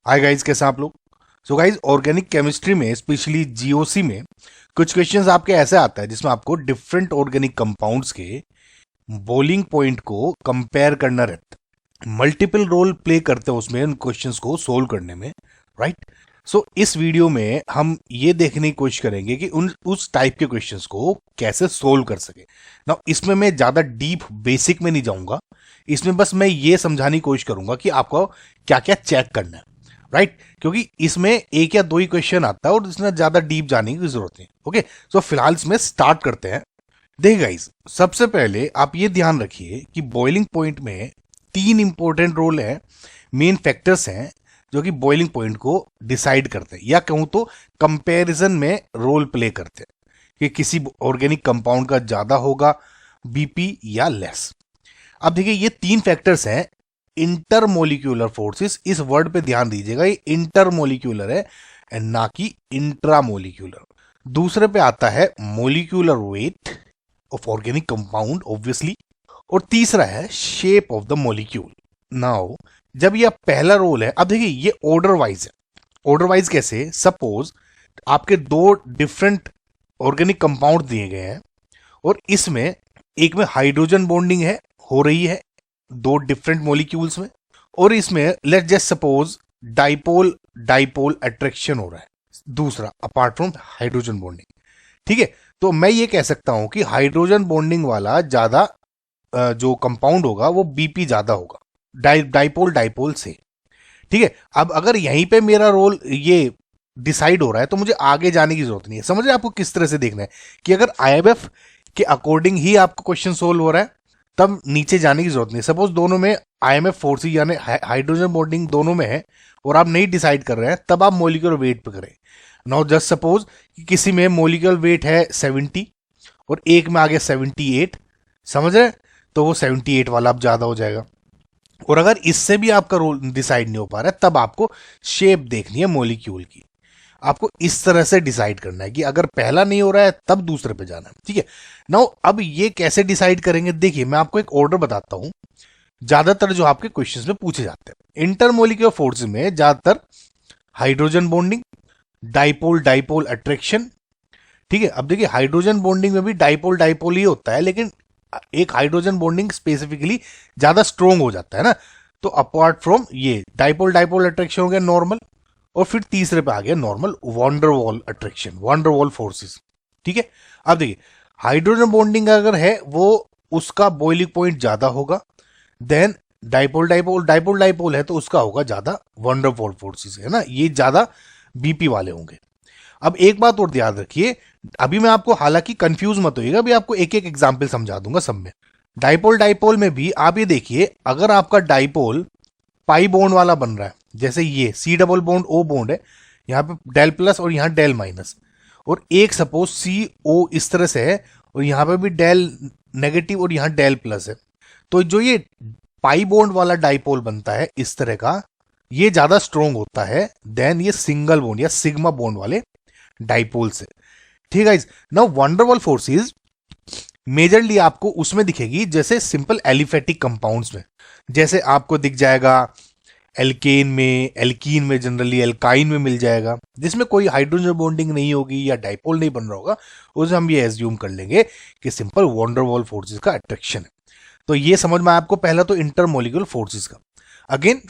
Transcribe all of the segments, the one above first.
Hi guys, कैसे हैं आप लोग। सो गाइस, ऑर्गेनिक केमिस्ट्री में स्पेशली जीओसी में कुछ क्वेश्चंस आपके ऐसे आता है जिसमें आपको डिफरेंट ऑर्गेनिक कंपाउंड्स के बॉइलिंग पॉइंट को कंपेयर करना रहता है। मल्टीपल रोल प्ले करते हैं उसमें उन क्वेश्चंस को सोल्व करने में, राइट। सो इस वीडियो में हम ये देखने की कोशिश करेंगे कि उन उस टाइप के क्वेश्चंस को कैसे सोल्व कर सके ना। इसमें मैं ज्यादा डीप बेसिक में नहीं जाऊंगा, इसमें बस मैं ये समझाने की कोशिश करूंगा कि आपको क्या क्या चेक करना है, राइट। क्योंकि इसमें एक या दो ही क्वेश्चन आता है और इसमें ज्यादा डीप जाने की जरूरत नहीं। ओके, सो फिलहाल इसमें स्टार्ट करते हैं। देखिए गाइस, सबसे पहले आप ये ध्यान रखिए कि बॉइलिंग पॉइंट में तीन इंपॉर्टेंट रोल है, मेन फैक्टर्स हैं जो कि बॉइलिंग पॉइंट को डिसाइड करते हैं, या कहूं तो कंपैरिजन में रोल प्ले करते हैं कि किसी ऑर्गेनिक कंपाउंड का ज्यादा होगा बीपी या लेस। अब देखिए, ये तीन फैक्टर्स हैं। इंटरमोलिक्यूलर फोर्सेस, इस वर्ड पे ध्यान दीजिएगा, ये इंटरमोलिक्यूलर है एंड ना कि इंट्रामोलिक्यूलर। दूसरे पे आता है molecular weight of organic compound obviously, और तीसरा है shape of the molecule. Now जब ये पहला रोल है, अब देखिए ये ऑर्डर वाइज है। ऑर्डर वाइज कैसे? सपोज आपके दो डिफरेंट ऑर्गेनिक कंपाउंड दिए गए हैं और इसमें एक में हाइड्रोजन बॉन्डिंग है, हो रही है दो डिफरेंट मॉलिक्यूल्स में, और इसमें let's just suppose dipole dipole attraction हो रहा है दूसरा अपार्ट फ्रॉम हाइड्रोजन बॉन्डिंग। ठीक है, तो मैं ये कह सकता हूं कि हाइड्रोजन बॉन्डिंग वाला ज्यादा जो कंपाउंड होगा वो बीपी ज्यादा होगा डाइपोल डाइपोल से। ठीक है, अब अगर यहीं पे मेरा रोल ये डिसाइड हो रहा है तो मुझे आगे जाने की जरूरत नहीं है। समझ रहे हैं आपको किस तरह से देखना है कि अगर आईएमएफ के अकॉर्डिंग ही आपका क्वेश्चन सोल्व हो रहा है तब नीचे जाने की जरूरत नहीं। सपोज दोनों में आईएमएफ फोर्सेस यानी हाइड्रोजन बॉन्डिंग दोनों में है और आप नहीं डिसाइड कर रहे हैं, तब आप मोलिकुलर वेट पे करें। नाउ जस्ट सपोज कि किसी में मोलिकुलर वेट है 70 और एक में आ गया 78, समझ रहे हैं, तो वो 78 वाला अब ज्यादा हो जाएगा। और अगर इससे भी आपका रोल डिसाइड नहीं हो पा रहा है तब आपको शेप देखनी है मोलिक्यूल की। आपको इस तरह से डिसाइड करना है कि अगर पहला नहीं हो रहा है तब दूसरे पे जाना है। ठीक है, नाउ अब ये कैसे डिसाइड करेंगे, देखिए मैं आपको एक ऑर्डर बताता हूं ज्यादातर जो आपके क्वेश्चंस में पूछे जाते हैं। इंटरमोलिक्यूलर फोर्स में ज्यादातर hydrogen bonding, dipole dipole attraction. ठीक है, अब देखिए हाइड्रोजन बॉन्डिंग में भी डाइपोल डाइपोल ही होता है, लेकिन एक हाइड्रोजन बॉन्डिंग स्पेसिफिकली ज्यादा स्ट्रोंग हो जाता है ना। तो अपार्ट फ्रॉम ये डाइपोल डाइपोल अट्रैक्शन हो गया नॉर्मल, और फिर तीसरे पे आ गया normal van der Waals attraction, van der Waals forces. ठीक है, अब देखिए हाइड्रोजन बॉन्डिंग अगर है वो उसका बॉइलिंग पॉइंट ज्यादा होगा, then dipole dipole dipole dipole है तो उसका होगा ज्यादा वॉन्डरवॉल फोर्सेस, है ना, ये ज्यादा बीपी वाले होंगे। अब एक बात और याद रखिए, अभी मैं आपको हालांकि कंफ्यूज मत होइएगा, अभी आपको एक एक एग्जांपल समझा दूंगा सब में। डाइपोल डाइपोल में भी आप ये देखिए, अगर आपका डाइपोल पाई बॉन्ड वाला बन रहा है, जैसे ये C double bond O bond है, यहाँ पे डेल प्लस और यहाँ डेल माइनस, और एक सपोज सी ओ इस तरह से है और यहाँ पे भी डेल नेगेटिव और यहाँ डेल प्लस है, तो जो ये पाई बॉन्ड वाला डाइपोल बनता है इस तरह का, ये ज्यादा स्ट्रोंग होता है देन ये सिंगल बॉन्ड या सिग्मा बॉन्ड वाले डाइपोल से। ठीक है, नाउ वंडरवॉल फोर्सेस मेजरली आपको उसमें दिखेगी जैसे सिंपल एलिफेटिक कंपाउंड्स में, जैसे आपको दिख जाएगा एल्केन में, एल्कीन में, जनरली एल्काइन में मिल जाएगा, जिसमें कोई हाइड्रोजन बॉन्डिंग नहीं होगी या डाइपोल नहीं बन रहा होगा, उसे हम ये एज्यूम कर लेंगे कि सिंपल वंडरवॉल फोर्सेस का अट्रैक्शन है। तो ये समझ में आपको पहला तो इंटरमोलिक्यूलर फोर्सेस का। अगेन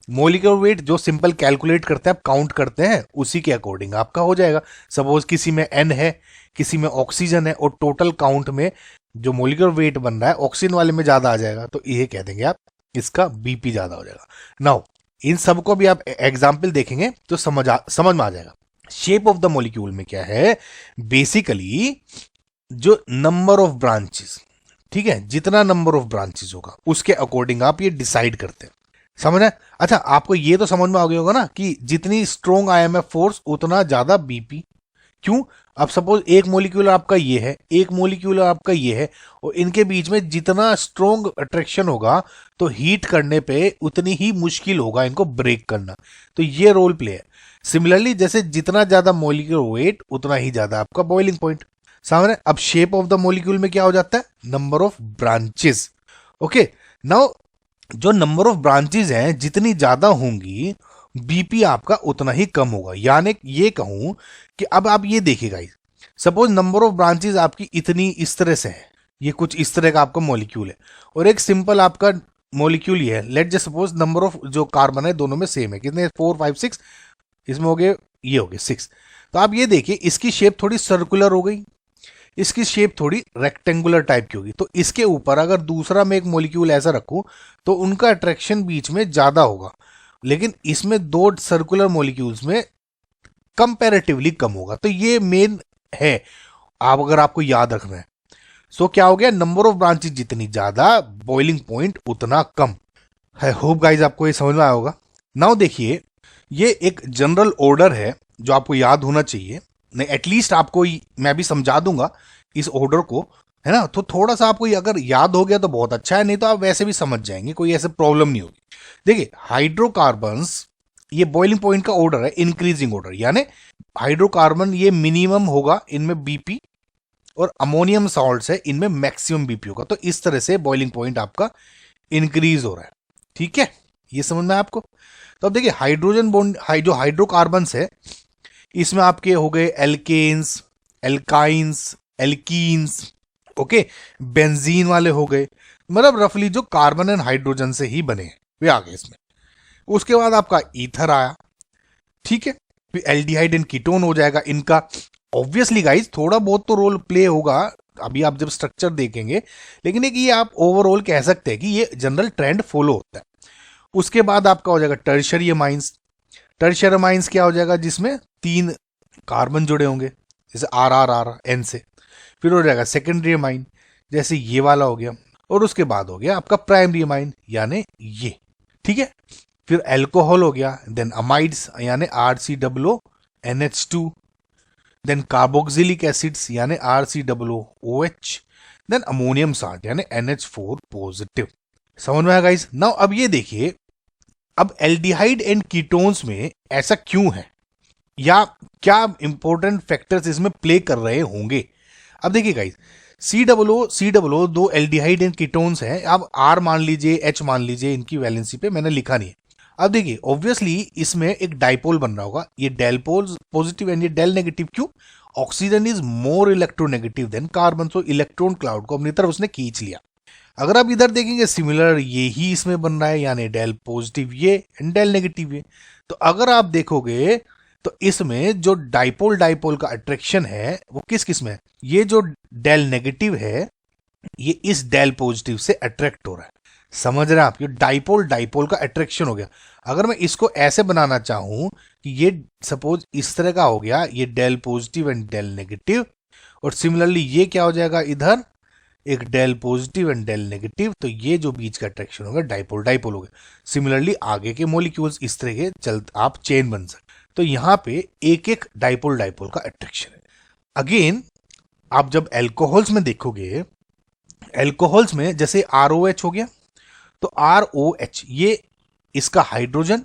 मोलिकुलर वेट जो सिंपल कैलकुलेट करते हैं, आप काउंट करते हैं, उसी के अकॉर्डिंग आपका हो जाएगा। सपोज किसी में एन है, किसी में ऑक्सीजन है, और टोटल काउंट में जो मोलिकुलर वेट बन रहा है ऑक्सीजन वाले में ज्यादा आ जाएगा, तो ये कह देंगे आप इसका बीपी ज्यादा हो जाएगा। नाउ इन सबको भी आप एग्जाम्पल देखेंगे तो समझ में आ जाएगा। शेप ऑफ द मोलिक्यूल में क्या है, बेसिकली जो नंबर ऑफ ब्रांचेस, ठीक है, जितना नंबर ऑफ ब्रांचेस होगा उसके अकॉर्डिंग आप ये डिसाइड करते हैं। समझ है? अच्छा, आपको ये तो समझ में आ गया होगा ना कि जितनी स्ट्रॉन्ग आईएमएफ फोर्स उतना ज्यादा बीपी। क्यों? अब सपोज एक मोलिक्यूल आपका ये है, एक मोलिक्यूल आपका ये है, और इनके बीच में जितना स्ट्रॉन्ग अट्रैक्शन होगा तो हीट करने पे उतनी ही मुश्किल होगा इनको ब्रेक करना। तो ये रोल प्ले है। सिमिलरली जैसे जितना ज्यादा मोलिक्यूल वेट उतना ही ज्यादा आपका बॉइलिंग पॉइंट। सामने अब शेप ऑफ द मोलिक्यूल में क्या हो जाता है, number of branches. Okay, now जो नंबर ऑफ ब्रांचेस हैं जितनी ज्यादा होंगी बीपी आपका उतना ही कम होगा। यानी ये कहूं कि अब आप ये देखिए guys, suppose number of branches आपकी इतनी इस तरह से है, ये कुछ इस तरह का आपका मॉलिक्यूल है, और एक सिंपल आपका मॉलिक्यूल ये है। Let just suppose number of जो कार्बन है दोनों में सेम है, कितने 4 5 6, इसमें हो गए, ये हो गए 6। तो आप ये देखिए इसकी शेप थोड़ी सर्कुलर हो गई, इसकी शेप थोड़ी रेक्टेंगुलर टाइप की होगी। तो इसके ऊपर अगर दूसरा मैं एक मॉलिक्यूल ऐसा रखूं तो उनका अट्रैक्शन बीच में ज्यादा होगा, लेकिन इसमें दो सर्कुलर मॉलिक्यूल्स में कंपैरेटिवली कम होगा। तो ये मेन है, आप अगर आपको याद रखना है। सो क्या हो गया, नंबर ऑफ ब्रांचेस जितनी ज्यादा, बॉइलिंग पॉइंट उतना कम। आई होप गाइज आपको ये समझ में आया होगा। नाउ देखिए, ये एक जनरल ऑर्डर है जो आपको याद होना चाहिए। नहीं, एटलीस्ट आपको मैं भी समझा दूंगा इस ऑर्डर को, है ना। तो थोड़ा सा आपको अगर याद हो गया तो बहुत अच्छा है, नहीं तो आप वैसे भी समझ जाएंगे, कोई ऐसे प्रॉब्लम नहीं होगी। देखिए हाइड्रोकार्बन्स, ये बॉइलिंग पॉइंट का ऑर्डर है इंक्रीजिंग ऑर्डर, यानी हाइड्रोकार्बन ये मिनिमम होगा इनमें बीपी, और अमोनियम सॉल्ट्स है इनमें मैक्सिमम बीपी होगा। तो इस तरह से बॉइलिंग पॉइंट आपका इंक्रीज हो रहा है, ठीक है, ये समझ में आपको। तो अब देखिए हाइड्रोजन बॉन्ड, जो हाइड्रोकार्बन्स है इसमें आपके हो गए alkanes, alkynes, alkenes, okay, benzene वाले हो गए, मतलब रफली जो कार्बन एंड हाइड्रोजन से ही बने वे आ गए इसमें। उसके बाद आपका ईथर आया, ठीक है, फिर एल्डिहाइड एंड कीटोन हो जाएगा इनका। ऑब्वियसली गाइज थोड़ा बहुत तो रोल प्ले होगा अभी आप जब स्ट्रक्चर देखेंगे, लेकिन एक ये आप ओवरऑल कह सकते हैं कि ये जनरल ट्रेंड फॉलो होता है। उसके बाद आपका हो जाएगा टर्शियरी अमाइंस। टर्शियरी अमाइंस क्या हो जाएगा, जिसमें 3 कार्बन जुड़े होंगे, जैसे आर आर आर एन से। फिर हो जाएगा सेकेंडरी अमाइन, जैसे ये वाला हो गया। और उसके बाद हो गया आपका प्राइमरी अमाइन, यानी ये, ठीक है। फिर एल्कोहल हो गया, देन अमाइड्स यानी RCOO NH2, then carboxylic acids यानी RCOOH, देन अमोनियम साल्ट यानी NH4 पॉजिटिव। समझ में आया गाइस। नाउ अब ये देखिए, अब एल्डिहाइड एंड कीटोन्स में ऐसा क्यों है, या क्या इंपॉर्टेंट फैक्टर्स इसमें प्ले कर रहे होंगे। अब देखिए गाइस, COO दो एल्डिहाइड एंड कीटोन्स हैं। अब R मान लीजिए, H मान लीजिए, इनकी वैलेंसी पे मैंने लिखा नहीं है। अब देखिए ऑब्वियसली इसमें एक डाइपोल बन रहा होगा, ये डेलपोल पॉजिटिव एंड ये डेल नेगेटिव। क्यों, oxygen is more electronegative than carbon, so electron cloud को अपनी तरफ उसने खींच लिया। अगर आप इधर देखेंगे सिमिलर ये ही इसमें बन रहा है, यानी डेल पॉजिटिव ये एंड डेल नेगेटिव ये। तो अगर आप देखोगे तो इसमें जो डाइपोल डाइपोल का अट्रैक्शन है वो किस किस में है, ये जो डेल नेगेटिव है ये इस डेल पॉजिटिव से अट्रैक्ट हो रहा है। समझ रहे हैं आप, ये डाइपोल डाइपोल का अट्रैक्शन हो गया। अगर मैं इसको ऐसे बनाना चाहूं कि ये सपोज इस तरह का हो गया, ये del positive and del negative, और सिमिलरली ये क्या हो जाएगा इधर, एक del positive and del negative. तो ये जो बीच का अट्रैक्शन होगा डाइपोल डाइपोल हो गया। सिमिलरली आगे के मॉलिक्यूल्स इस तरह के आप चेन बन सकते। तो यहां पे एक एक डाइपोल डाइपोल का अट्रैक्शन है। अगेन आप जब एल्कोहल्स में देखोगे, एल्कोहल्स में जैसे ROH हो गया, तो ROH ये इसका हाइड्रोजन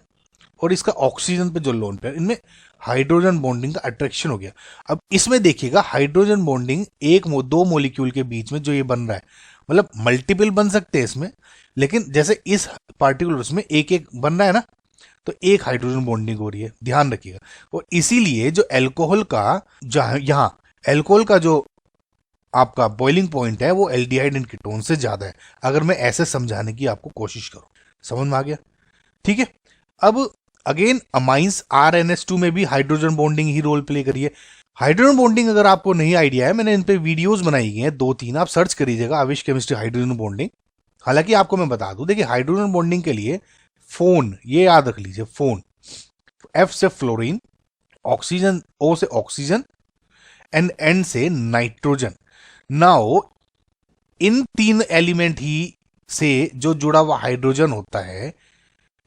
और इसका ऑक्सीजन पे जो लोन पे, इनमें हाइड्रोजन बॉन्डिंग का अट्रैक्शन हो गया। अब इसमें देखिएगा हाइड्रोजन बॉन्डिंग दो मॉलिक्यूल के बीच में जो ये बन रहा है, मतलब मल्टीपल बन सकते हैं इसमें, लेकिन जैसे इस पार्टिकुलर उसमें एक एक बन रहा है ना, तो एक हाइड्रोजन बॉन्डिंग हो रही है, ध्यान रखिएगा। और इसीलिए जो एल्कोहल का यहाँ एल्कोहल का जो आपका बॉइलिंग पॉइंट है वो एल्डिहाइड एंड कीटोन से ज्यादा है। अगर मैं ऐसे समझाने की आपको कोशिश करूं, समझ में आ गया, ठीक है। अब अगेन अमाइंस RNH2 में भी हाइड्रोजन बॉन्डिंग ही रोल प्ले करिए। हाइड्रोजन बॉन्डिंग अगर आपको नहीं आइडिया है, मैंने इन पे वीडियोस बनाई गई हैं 2-3, आप सर्च करिएगा आविश केमिस्ट्री हाइड्रोजन बॉन्डिंग। हालांकि आपको मैं बता दूं, देखिए हाइड्रोजन बॉन्डिंग के लिए फोन, ये याद रख लीजिए, फोन, F से फ्लोरीन, ऑक्सीजन O से ऑक्सीजन, एंड N से नाइट्रोजन। नाउ इन 3 एलिमेंट ही से जो जुड़ा हुआ हाइड्रोजन होता है,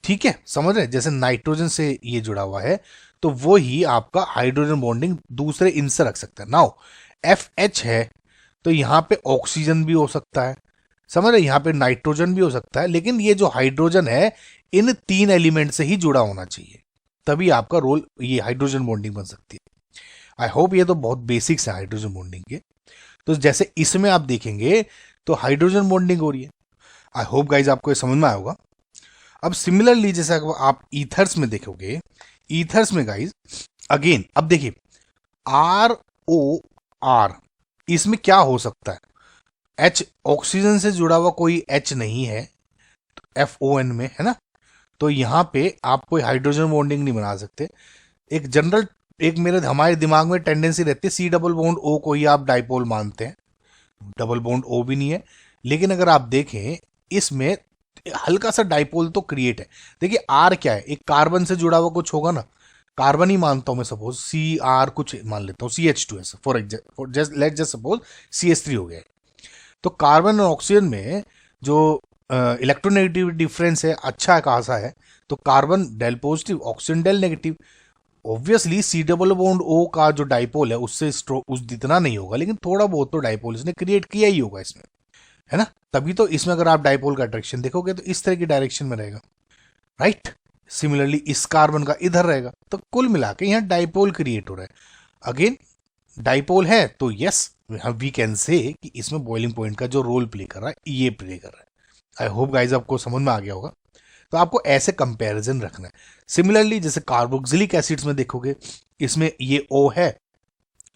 ठीक है, समझ रहे, जैसे नाइट्रोजन से ये जुड़ा हुआ है, तो वो ही आपका हाइड्रोजन बॉन्डिंग दूसरे इनसे रख सकता है। नाउ FH है, तो यहां पे ऑक्सीजन भी हो सकता है, समझ रहे, यहां पे नाइट्रोजन भी हो सकता है, लेकिन ये जो हाइड्रोजन है इन 3 एलिमेंट से ही जुड़ा होना चाहिए, तभी आपका रोल ये हाइड्रोजन बॉन्डिंग बन सकती है। आई होप ये तो बहुत बेसिक्स है हाइड्रोजन बॉन्डिंग के। तो जैसे इसमें आप देखेंगे तो हाइड्रोजन बॉन्डिंग हो रही है। आई होप गाइज आपको ये समझ में आया होगा। अब सिमिलरली जैसे अगर आप ईथर्स में देखोगे, ईथर्स में गाइज अगेन अब देखिए ROR, इसमें क्या हो सकता है, H ऑक्सीजन से जुड़ा हुआ कोई H नहीं है FON में, है ना, तो यहां पे आप कोई हाइड्रोजन बॉन्डिंग नहीं बना सकते। एक जनरल एक हमारे दिमाग में टेंडेंसी रहती है C डबल बॉन्ड O को ही आप डाइपोल मानते हैं, डबल बॉन्ड O भी नहीं है, लेकिन अगर आप देखें इसमें हल्का सा डाइपोल तो क्रिएट है। देखिए R क्या है, एक कार्बन से जुड़ा हुआ कुछ होगा ना, कार्बन ही मानता हूं मैं, सपोज CR कुछ मान लेता हूं, CH2 है for let just suppose CH3 हो गया। तो कार्बन और ऑक्सीजन में जो इलेक्ट्रोनेगेटिव डिफरेंस है अच्छा खासा है, तो carbon del positive, oxygen del negative. Obviously C double bond O का जो डाइपोल है उससे उस जितना नहीं होगा, लेकिन थोड़ा बहुत तो डाइपोल इसने क्रिएट किया ही होगा इसमें, है ना, तभी तो इसमें अगर आप डाइपोल का अट्रैक्शन देखोगे तो इस तरह की डायरेक्शन में रहेगा, राइट। सिमिलरली इस कार्बन का इधर रहेगा, तो कुल मिला के यहाँ डाइपोल क्रिएट हो रहा है। अगेन डाइपोल है तो यस वी कैन से कि इसमें बॉइलिंग पॉइंट का जो रोल प्ले कर रहा है ये प्ले कर रहा है। आई होप गाइज आपको समझ में आ गया होगा। तो आपको ऐसे कंपैरिजन रखना है। सिमिलरली जैसे कार्बोक्सिलिक एसिड्स में देखोगे, इसमें ये O है,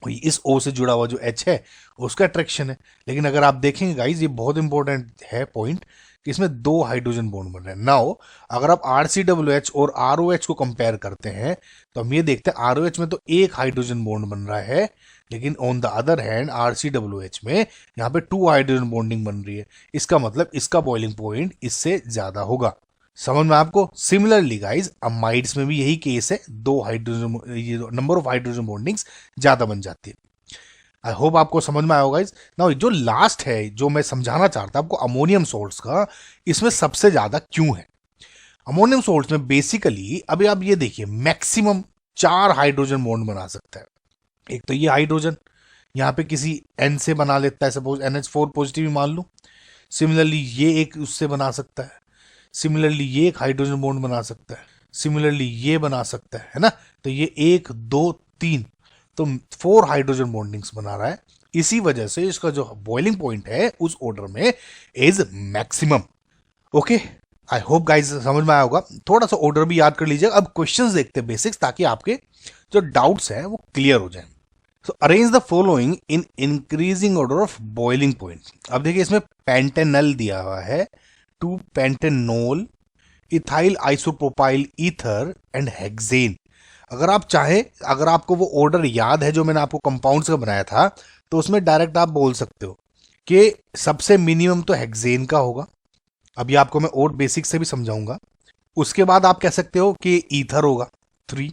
इस O से जुड़ा हुआ जो H है उसका अट्रैक्शन है, लेकिन अगर आप देखेंगे गाइज ये बहुत इंपॉर्टेंट है पॉइंट कि इसमें 2 हाइड्रोजन बॉन्ड बन रहे हैं। नाउ अगर आप RCOH और ROH को कंपेयर करते हैं तो हम ये देखते हैं ROH में तो एक हाइड्रोजन बॉन्ड बन रहा है, लेकिन on the other hand RCOH में यहाँ पे 2 हाइड्रोजन बॉन्डिंग बन रही है। इसका मतलब इसका बॉइलिंग पॉइंट इससे ज्यादा होगा। समझ में आपको? सिमिलरली गाइज अमाइड्स में भी यही केस है, 2 हाइड्रोजन, ये नंबर ऑफ हाइड्रोजन बॉन्डिंग्स ज्यादा बन जाती है। आई होप आपको समझ में आया होगा गाइज। नाउ जो लास्ट है जो मैं समझाना चाहता आपको अमोनियम सोल्ट्स का, इसमें सबसे ज्यादा क्यों है। अमोनियम सोल्ट्स में बेसिकली अभी आप ये देखिए मैक्सिमम 4 हाइड्रोजन बॉन्ड बना सकता है। एक तो ये हाइड्रोजन यहाँ पे किसी N से बना लेता है, सपोज NH4 पॉजिटिव मान लूं। सिमिलरली ये एक उससे बना सकता है, सिमिलरली ये एक हाइड्रोजन बॉन्ड बना सकता है, सिमिलरली ये बना सकता है ना। तो ये 1 2 3 तो 4 हाइड्रोजन बॉन्डिंग्स बना रहा है। इसी वजह से इसका जो बॉइलिंग पॉइंट है उस ऑर्डर में is maximum. Okay, I hope guys समझ में आया होगा। थोड़ा सा ऑर्डर भी याद कर लीजिए। अब क्वेश्चंस देखते हैं बेसिक्स, ताकि आपके जो डाउट्स हैं वो क्लियर हो जाए। So arrange the following in increasing order of boiling point. अब देखिए इसमें पेंटेनल दिया हुआ है, 2 pentanol, ethyl isopropyl ether and hexane. अगर आप चाहे, अगर आपको वो ऑर्डर याद है जो मैंने आपको कंपाउंड्स का बनाया था, तो उसमें डायरेक्ट आप बोल सकते हो कि सबसे मिनिमम तो हेक्सेन का होगा। अभी आपको मैं और बेसिक से भी समझाऊंगा। उसके बाद आप कह सकते हो कि ईथर होगा, 3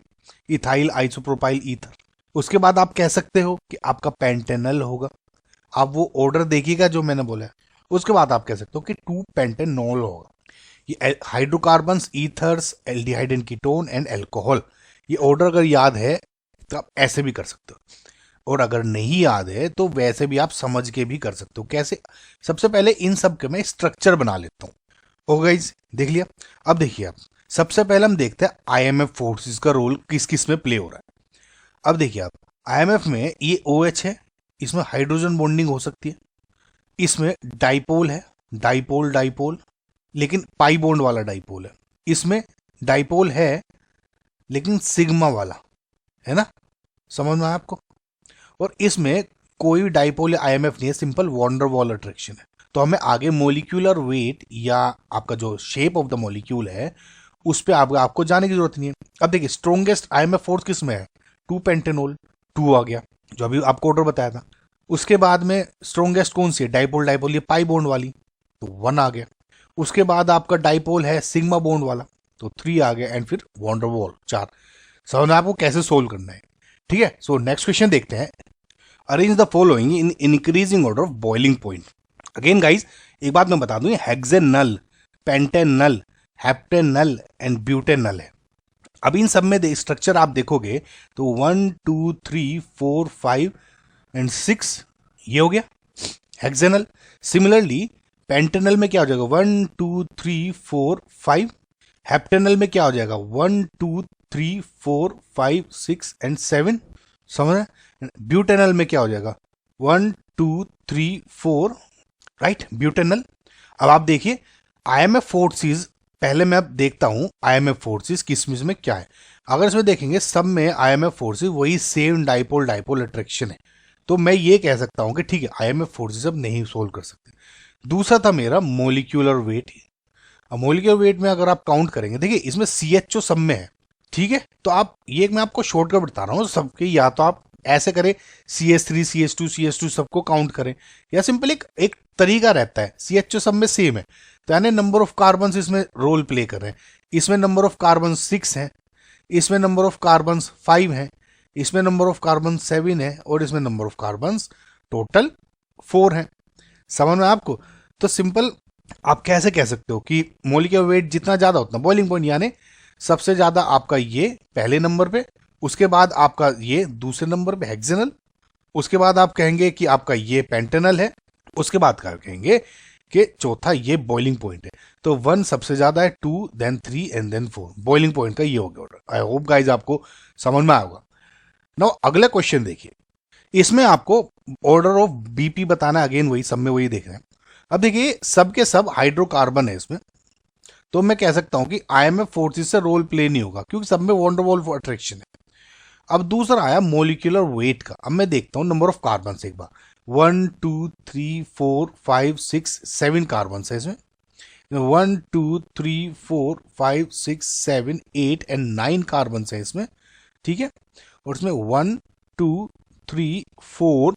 इथाइल आइसोप्रोपाइल ईथर। उसके बाद आप कह सकते हो कि आपका पेंटेनल होगा। आप वो ऑर्डर देखिएगा जो मैंने बोला है। उसके बाद आप कह सकते हो कि 2 पेंटेनॉल होगा। ये hydrocarbons, ethers, aldehyde and ketone and alcohol. ये ऑर्डर अगर याद है तो आप ऐसे भी कर सकते हो, और अगर नहीं याद है तो वैसे भी आप समझ के भी कर सकते हो। कैसे? सबसे पहले इन सब के मैं स्ट्रक्चर बना लेता हूं। ओ गाइस देख लिया। अब देखिए आप, सबसे पहले हम देखते हैं IMF फोर्सेस का रोल किस किस में प्ले हो रहा है। अब देखिए आप, IMF में ये OH है, इसमें हाइड्रोजन बॉन्डिंग हो सकती है। इसमें डाइपोल है, डाइपोल डाइपोल, लेकिन पाई बॉन्ड वाला डाइपोल है। इसमें डाइपोल है लेकिन सिग्मा वाला, है ना, समझ में आया आपको। और इसमें कोई डाइपोल या IMF नहीं है, सिंपल वॉन्डर वॉल अट्रैक्शन है। तो हमें आगे मोलिक्यूलर वेट या आपका जो शेप ऑफ द मॉलिक्यूल है उस पर आपको जाने की जरूरत नहीं है। अब देखिए स्ट्रॉन्गेस्ट IMF फोर्स किस में है, 2 पेंटेनोल, 2 आ गया जो अभी आपको ऑर्डर बताया था। उसके बाद में स्ट्रॉन्गेस्ट कौन सी है, डाइपोल डाइपोल, ये पाई बॉन्ड वाली, तो 1 आ गया। उसके बाद आपका डाइपोल है सिग्मा बॉन्ड वाला, तो 3 आ गया, एंड फिर वॉन्डर वॉल 4। समझ में आपको कैसे सोल्व करना है, ठीक है। सो नेक्स्ट क्वेश्चन देखते हैं। Arrange the following in increasing order of boiling point. Again guys एक बात मैं बता दूं, hexanal, pentanal, heptanal and butanal है। अब इन सब में स्ट्रक्चर आप देखोगे तो 1 2 3 4 5 एंड 6 ये हो गया हेक्सेनल। सिमिलरली पेंटेनल में क्या हो जाएगा, 1 2 3 4 5। हेप्टेनल में क्या हो जाएगा, 1 2 3 4 5 6 एंड 7। समझ रहे? ब्यूटेनल में क्या हो जाएगा, 1 2 3 4, राइट, ब्यूटेनल। अब आप देखिए IMF फोर्सेस पहले मैं अब देखता हूं आईएमएफ फोर्सेस किसमिस में क्या है। अगर इसमें देखेंगे सब में आईएमएफ फोर्सेस वही सेम डाइपोल डाइपोल अट्रैक्शन है, तो मैं ये कह सकता हूं कि ठीक है आईएमएफ फोर्सेस अब नहीं सोल्व कर सकते। दूसरा था मेरा मोलिक्यूलर वेट। अब मोलिक्यूलर वेट में अगर आप काउंट करेंगे, देखिए इसमें सीएचओ सब में है, ठीक है, तो आप ये मैं आपको शॉर्टकट बता रहा हूँ सबके, या तो आप ऐसे करें CH3 CH2 सबको काउंट करें, या सिंपल एक तरीका रहता है, सीएचओ सब में सेम है तो यानी नंबर ऑफ कार्बन इसमें रोल प्ले कर रहे हैं। इसमें नंबर ऑफ कार्बन 6 है, इसमें नंबर ऑफ कार्बन 5 है, इसमें नंबर ऑफ कार्बन 7 है, और इसमें नंबर ऑफ कार्बन टोटल 4 है। समझ में आपको? तो सिंपल आप कैसे कह सकते हो कि मोलिक्यूलर वेट जितना ज्यादा उतना बॉइलिंग पॉइंट, यानी सबसे ज्यादा आपका ये पहले नंबर पे, उसके बाद आपका ये दूसरे नंबर पे हेक्सेनल, उसके बाद आप कहेंगे कि आपका ये पेंटेनल है, उसके बाद क्या कहेंगे कि चौथा ये बॉइलिंग पॉइंट है। तो 1 सबसे ज्यादा है, 2 then 3 and then 4, boiling point का ये हो गया ऑर्डर। आई होप गाइज आपको समझ में आएगा। नाउ अगला क्वेश्चन देखिए, इसमें आपको ऑर्डर ऑफ बीपी बताना, अगेन वही सब में वही देख रहे हैं। अब देखिए सब के सब हाइड्रोकार्बन है इसमें, तो मैं कह सकता हूं कि आईएमएफ फोर्सेस से रोल प्ले नहीं होगा क्योंकि सब में वॉन्डरवॉल अट्रैक्शन है। अब दूसरा आया मोलिकुलर वेट का। अब मैं देखता हूं नंबर ऑफ कार्बन एक बार, 1 2 3 4 5 6 7 कार्बन है इसमें, 1 2 3 4 5 6 7 8 एंड 9 कार्बन है इसमें, ठीक है। और इसमें 1 2 3 4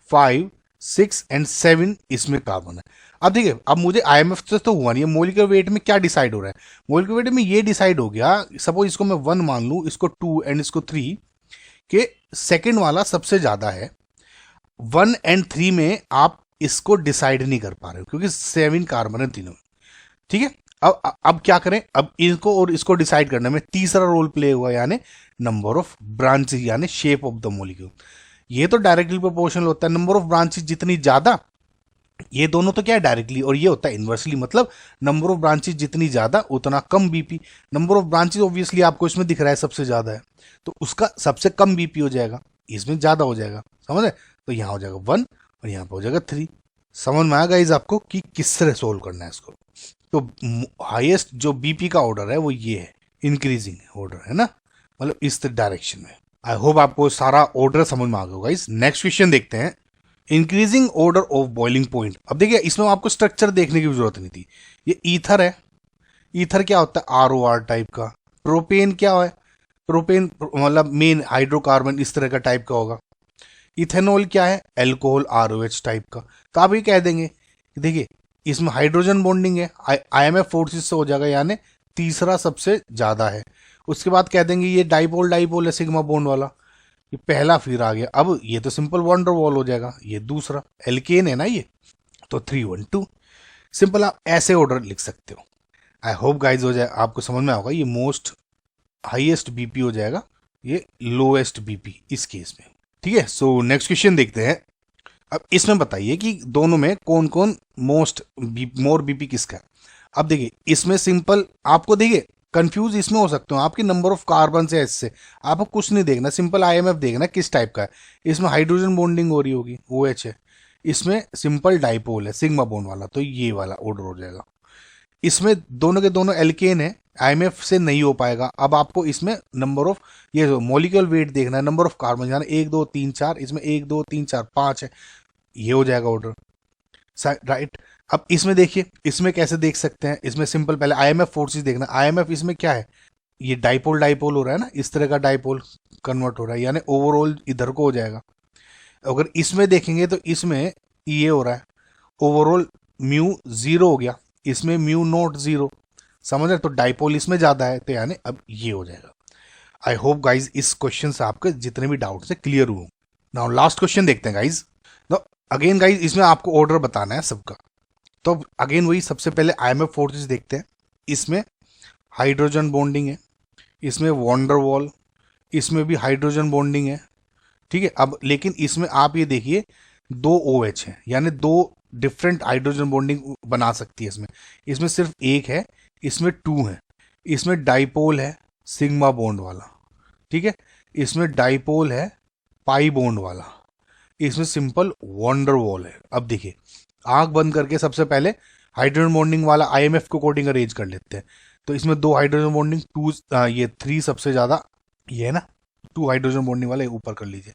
5 6 एंड 7 इसमें कार्बन है। अब देखिए अब मुझे आईएमएफ से तो हुआ नहीं है, मोलिकुलर वेट में क्या डिसाइड हो रहा है, मोलिकुलर वेट में ये डिसाइड हो गया, सपोज इसको मैं 1 मान लूं, इसको 2 एंड इसको 3, के सेकंड वाला सबसे ज्यादा है। 1 एंड 3 में आप इसको डिसाइड नहीं कर पा रहे हो क्योंकि 7 कार्बन है तीनों में, ठीक है। अब क्या करें, अब इनको और इसको डिसाइड करने में तीसरा रोल प्ले हुआ, यानी नंबर ऑफ ब्रांचेस यानी शेप ऑफ द मॉलिक्यूल। ये तो डायरेक्टली प्रोपोर्शनल होता है, नंबर ऑफ ब्रांचेस जितनी ज्यादा, ये दोनों तो क्या है डायरेक्टली, और ये होता है इनवर्सली, मतलब नंबर ऑफ ब्रांचेस जितनी ज्यादा उतना कम BP. Number of branches obviously आपको इसमें दिख रहा है सबसे ज्यादा है, तो उसका सबसे कम बीपी हो जाएगा, इसमें ज्यादा हो जाएगा, समझ रहे? तो यहाँ हो जाएगा 1 और यहाँ पे हो जाएगा 3। समझ में आएगा इस आपको कि किस तरह सोल्व करना है इसको। तो हाईएस्ट जो बीपी का ऑर्डर है वो ये है, इंक्रीजिंग ऑर्डर है ना, मतलब इस डायरेक्शन में। आई होप आपको सारा ऑर्डर समझ में आ गया होगा। इस नेक्स्ट क्वेश्चन देखते हैं, increasing order of boiling point. अब देखिए इसमें आपको स्ट्रक्चर देखने की जरूरत नहीं थी, ये ईथर है, ईथर क्या होता है ROR टाइप का, प्रोपेन क्या है, प्रोपेन मतलब मेन हाइड्रोकार्बन इस तरह का टाइप का होगा, इथेनॉल क्या है, एल्कोहल ROH टाइप का। तो आप ये कह देंगे देखिए इसमें हाइड्रोजन बॉन्डिंग है, आईएमएफ फोर्सेस से हो जाएगा, यानी तीसरा सबसे ज्यादा है। उसके बाद कह देंगे ये डाइपोल डाइपोल है सिग्मा बॉन्ड वाला, ये पहला फिर आ गया। अब ये तो सिंपल वंडर वॉल हो जाएगा, ये दूसरा एल्केन है ना ये, तो 3 1 2। सिंपल आप ऐसे ऑर्डर लिख सकते हो। आई होप गाइज हो जाए, आपको समझ में होगा। ये मोस्ट हाईएस्ट बीपी हो जाएगा, ये लोएस्ट बीपी इस केस में, ठीक है। सो नेक्स्ट क्वेश्चन देखते हैं। अब इसमें बताइए कि दोनों में कौन कौन मोर बीपी किसका है। अब देखिए इसमें सिंपल आपको देखिए कंफ्यूज इसमें हो सकते हो, आपकी नंबर ऑफ कार्बन से इससे आपको कुछ नहीं देखना, सिंपल आईएमएफ देखना किस टाइप का है। इसमें हाइड्रोजन बॉन्डिंग हो रही होगी, OH है, इसमें सिंपल डाइपोल है सिग्मा बॉन्ड वाला, तो ये वाला ऑर्डर हो जाएगा। इसमें दोनों के दोनों एल्केन है, आईएमएफ से नहीं हो पाएगा। अब आपको इसमें नंबर ऑफ ये मॉलिक्यूलर वेट देखना है, नंबर ऑफ कार्बन यानी 1 2 3 4, इसमें 1 2 3 4 5 है, ये हो जाएगा ऑर्डर, राइट। अब इसमें देखिए इसमें कैसे देख सकते हैं, इसमें सिंपल पहले आईएमएफ फोर्सेस देखना। आईएमएफ इसमें क्या है, ये डाइपोल डाइपोल हो रहा है ना, इस तरह का डाइपोल कन्वर्ट हो रहा है, यानी ओवरऑल इधर को हो जाएगा। अगर इसमें देखेंगे तो इसमें ये हो रहा है, ओवरऑल म्यू 0 हो गया, इसमें म्यू नॉट 0, समझ रहे? तो डाइपोल इसमें ज्यादा है, तो यानी अब ये हो जाएगा। आई होप गाइज इस क्वेश्चन से आपके जितने भी डाउट से क्लियर हुए। नाउ लास्ट क्वेश्चन देखते हैं गाइज। अगेन गाइज इसमें आपको ऑर्डर बताना है सबका, तो अगेन वही सबसे पहले आईएमएफ फोर्सेस देखते हैं। इसमें हाइड्रोजन बॉन्डिंग है, इसमें वॉन्डर वॉल, इसमें भी हाइड्रोजन बॉन्डिंग है, ठीक है। अब लेकिन इसमें आप ये देखिए 2 OH है, यानी 2 डिफरेंट हाइड्रोजन बॉन्डिंग बना सकती है इसमें। इसमें सिर्फ एक है, इसमें 2 है। इसमें डाइपोल है सिग्मा बॉन्ड वाला, ठीक है। इसमें डाइपोल है पाई बॉन्ड वाला, इसमें सिंपल वॉन्डर वॉल है। अब देखिए आंख बंद करके सबसे पहले हाइड्रोजन बॉन्डिंग वाला आईएमएफ को कोडिंग अरेंज कर लेते हैं। तो इसमें 2 हाइड्रोजन बॉन्डिंग, 2 ये 3 सबसे ज़्यादा, ये है ना 2 हाइड्रोजन बॉन्डिंग वाले ऊपर कर लीजिए।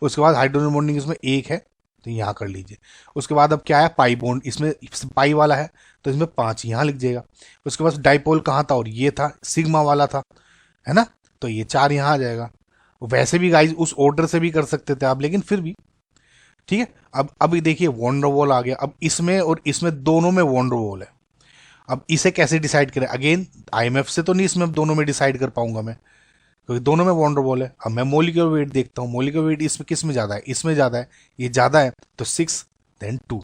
उसके बाद हाइड्रोजन बॉन्डिंग इसमें 1 है तो यहाँ कर लीजिए। उसके बाद अब क्या है, पाई बॉन्ड, इसमें पाई वाला है तो इसमें 5 यहाँ लिख जाएगा। उसके बाद डाइपोल कहाँ था, और ये था सिग्मा वाला था, है ना, तो ये 4 यहाँ आ जाएगा। वैसे भी गाइज उस ऑर्डर से भी कर सकते थे आप, लेकिन फिर भी ठीक है। अब देखिए वॉन्डरवॉल आ गया, अब इसमें और इसमें दोनों में वॉन्डरवॉल है। अब इसे कैसे डिसाइड करें, अगेन आईएमएफ से तो नहीं इसमें दोनों में डिसाइड कर पाऊंगा मैं, क्योंकि दोनों में वॉन्डरवॉल है। अब मैं मोलिकुलर वेट देखता हूँ, मोलिकुलर वेट इसमें किस में ज़्यादा है, इसमें ज़्यादा है, ये ज़्यादा है तो 6 देन 2,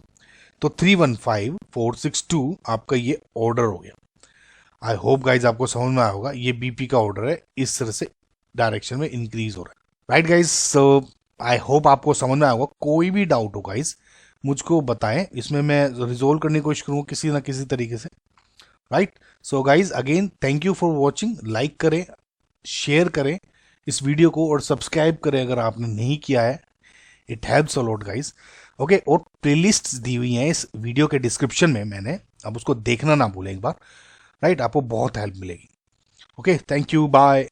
तो 315462 आपका ये ऑर्डर हो गया। आई होप गाइज आपको समझ में आया होगा, ये बीपी का ऑर्डर है, इस तरह से डायरेक्शन में इंक्रीज हो रहा है। Right guys, so I hope आपको समझ में आया होगा। कोई भी डाउट हो गाइज मुझको बताएं, इसमें मैं रिजोल्व करने की कोशिश करूँगा किसी ना किसी तरीके से। Right, so guys again thank you for watching. Like करें, शेयर करें इस वीडियो को, और सब्सक्राइब करें अगर आपने नहीं किया है। It helps a lot guys. Okay, और प्लेलिस्ट्स दी हुई हैं इस वीडियो के डिस्क्रिप्शन में मैंने, अब उसको देखना ना भूलें एक बार। राइट, आपको बहुत हेल्प मिलेगी। Okay, thank you, bye.